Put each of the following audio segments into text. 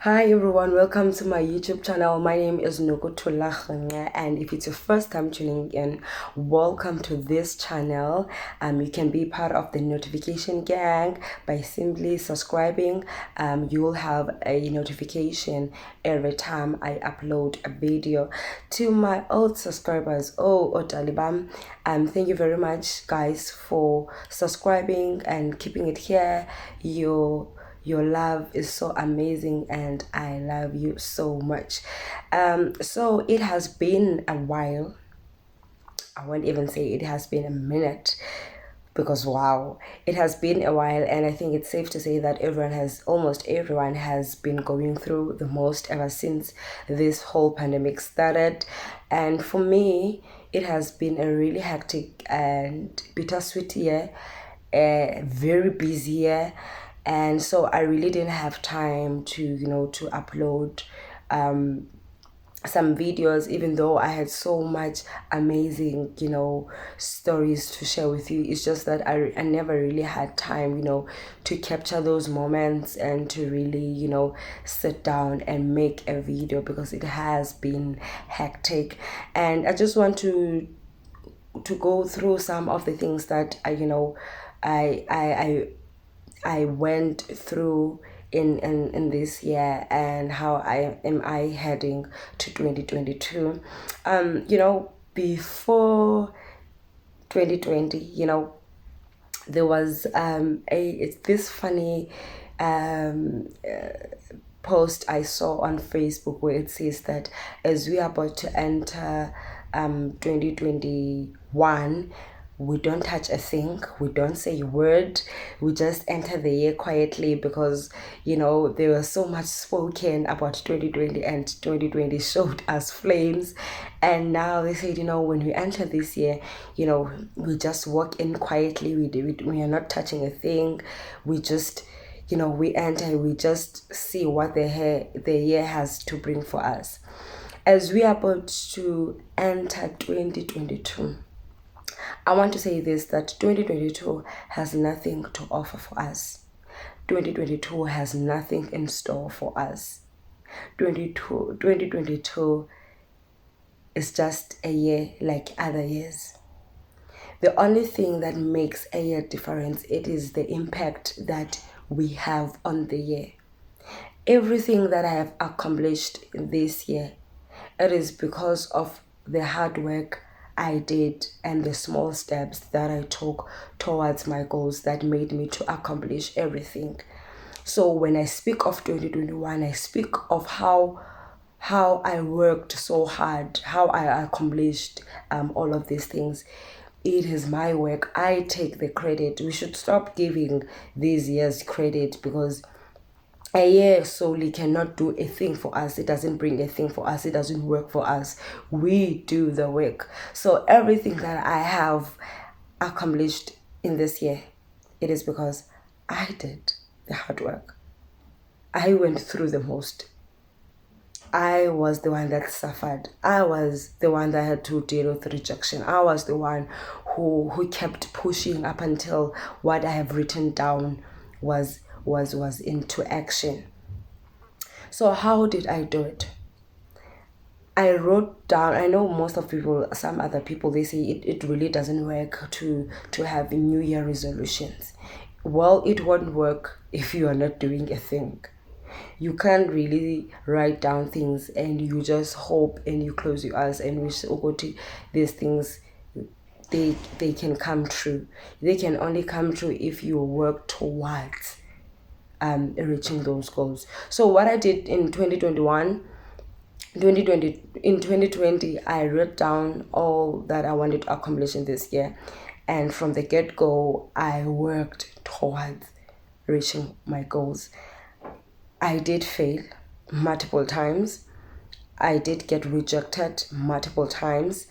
Hi everyone, welcome to my YouTube channel. My name is Nokotula, and if it's your first time tuning in, welcome to this channel. You can be part of the notification gang by simply subscribing. You will have a notification every time I upload a video. To my old subscribers, Otalibam, thank you very much guys for subscribing and keeping it here. Your love is so amazing and I love you so much. So it has been a while. I won't even say it has been a minute, because wow, it has been a while, and I think it's safe to say that almost everyone has been going through the most ever since this whole pandemic started. And for me, it has been a really hectic and bittersweet year, a very busy year. And so I really didn't have time to upload some videos, even though I had so much amazing stories to share with you. It's just that I never really had time to capture those moments and to really sit down and make a video, because it has been hectic. And I just want to go through some of the things that I I I went through in this year, and how I heading to 2022. Before 2020, there was it's this funny post I saw on Facebook, where it says that as we are about to enter 2021, we don't touch a thing, we don't say a word, we just enter the year quietly, because there was so much spoken about 2020, and 2020 showed us flames. And now they said, when we enter this year, we just walk in quietly, we are not touching a thing, we just we enter, we just see what the year has to bring for us. As we are about to enter 2022, I want to say this, that 2022 has nothing to offer for us. 2022 has nothing in store for us. 2022 is just a year like other years. The only thing that makes a year difference, it is the impact that we have on the year. Everything that I have accomplished this year, it is because of the hard work I did and the small steps that I took towards my goals that made me to accomplish everything. So when I speak of 2021, I speak of how I worked so hard, how I accomplished all of these things. It is my work. I take the credit. We should stop giving these years credit, because a year solely cannot do a thing for us. It doesn't bring a thing for us. It doesn't work for us. We do the work. So everything that I have accomplished in this year, it is because I did the hard work. I went through the most. I was the one that suffered. I was the one that had to deal with rejection. I was the one who kept pushing up until what I have written down was into action. So how did I do it? I wrote down, I know most of people, some other people, they say it really doesn't work to have New Year resolutions. Well, it won't work if you are not doing a thing. You can't really write down things and you just hope and you close your eyes and wish, oh God, these things, they can come true. They can only come true if you work towards reaching those goals. So what I did in 2020, I wrote down all that I wanted to accomplish in this year, and from the get-go I worked towards reaching my goals. I did fail multiple times. I did get rejected multiple times.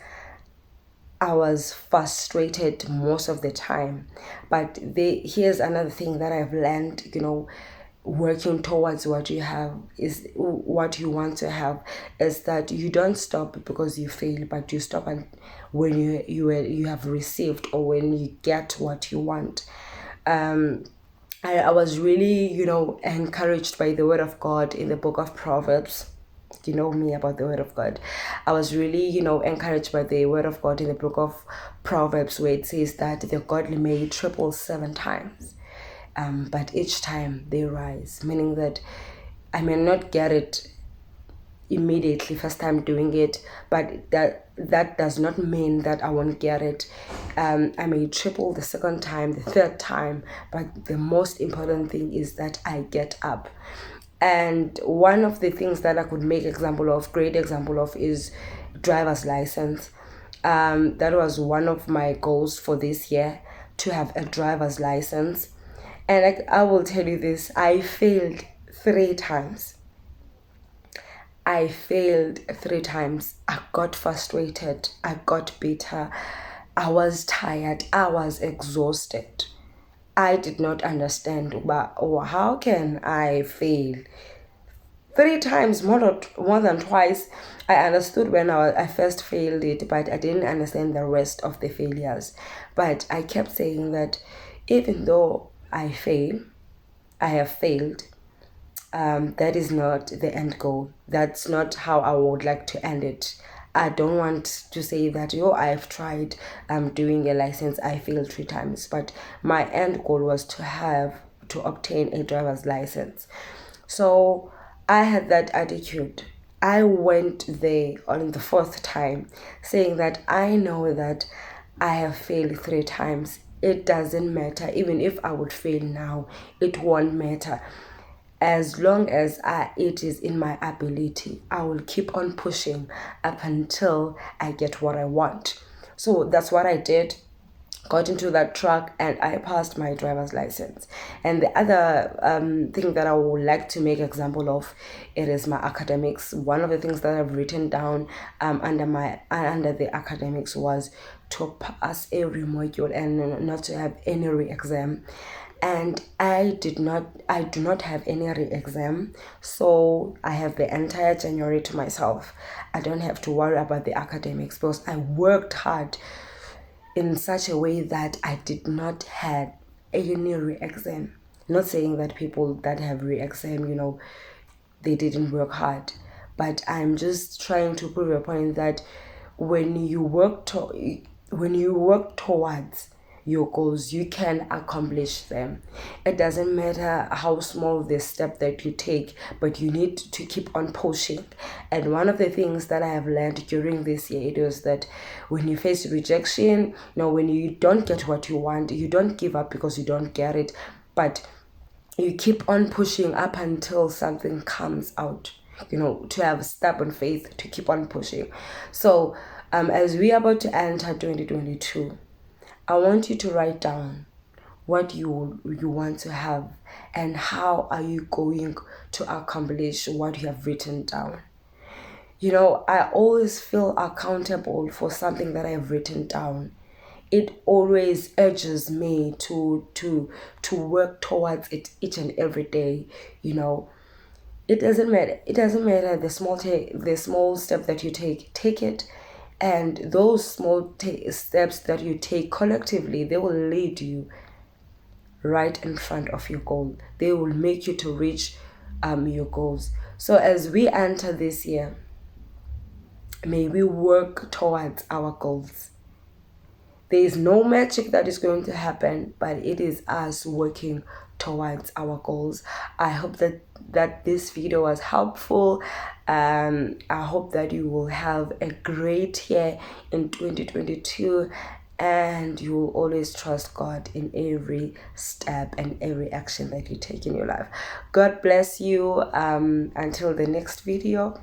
I was frustrated most of the time. But here's another thing that I've learned, working towards what you have, is what you want to have, is that you don't stop because you fail, but you stop and when you have received, or when you get what you want. I was really, encouraged by the word of God in the book of Proverbs. You know me about the word of God. I was really, encouraged by the word of God in the book of Proverbs, where it says that the godly may triple 7 times, but each time they rise, meaning that I may not get it immediately first time doing it, but that does not mean that I won't get it. I may triple the second time, the third time, but the most important thing is that I get up. And one of the things that I could make great example of, is driver's license. That was one of my goals for this year, to have a driver's license. And I will tell you this, I failed 3 times. I failed 3 times. I got frustrated. I got bitter. I was tired. I was exhausted. I did not understand, but how can I fail 3 times, more than twice? I understood when I first failed it, but I didn't understand the rest of the failures. But I kept saying that even though I have failed, that is not the end goal. That's not how I would like to end it. I don't want to say that, I've tried doing a license, I failed 3 times, but my end goal was to obtain a driver's license. So I had that attitude. I went there on the 4th time, saying that I know that I have failed 3 times. It doesn't matter. Even if I would fail now, it won't matter. As long as it is in my ability, I will keep on pushing up until I get what I want. So that's what I did. Got into that truck and I passed my driver's license. And the other thing that I would like to make example of, it is my academics. One of the things that I've written down under the academics was to pass every module and not to have any re-exam. And I do not have any re-exam, so I have the entire January to myself. I don't have to worry about the academics because I worked hard in such a way that I did not have any re-exam. Not saying that people that have re-exam, they didn't work hard, but I'm just trying to prove a point that when you work towards your goals, you can accomplish them. It doesn't matter how small the step that you take, but you need to keep on pushing. And one of the things that I have learned during this year, it was that when you face rejection, when you don't get what you want, you don't give up because you don't get it, but you keep on pushing up until something comes out, to have stubborn faith, to keep on pushing. So as we are about to enter 2022, I want you to write down what you want to have and how are you going to accomplish what you have written down. I always feel accountable for something that I have written down. It always urges me to work towards it each and every day. It doesn't matter the small step that you take it. And those small steps that you take collectively, they will lead you right in front of your goal. They will make you to reach your goals. So as we enter this year, may we work towards our goals. There is no magic that is going to happen, but it is us working towards our goals. I hope that this video was helpful. I hope that you will have a great year in 2022, and you will always trust God in every step and every action that you take in your life. God bless you. Until the next video.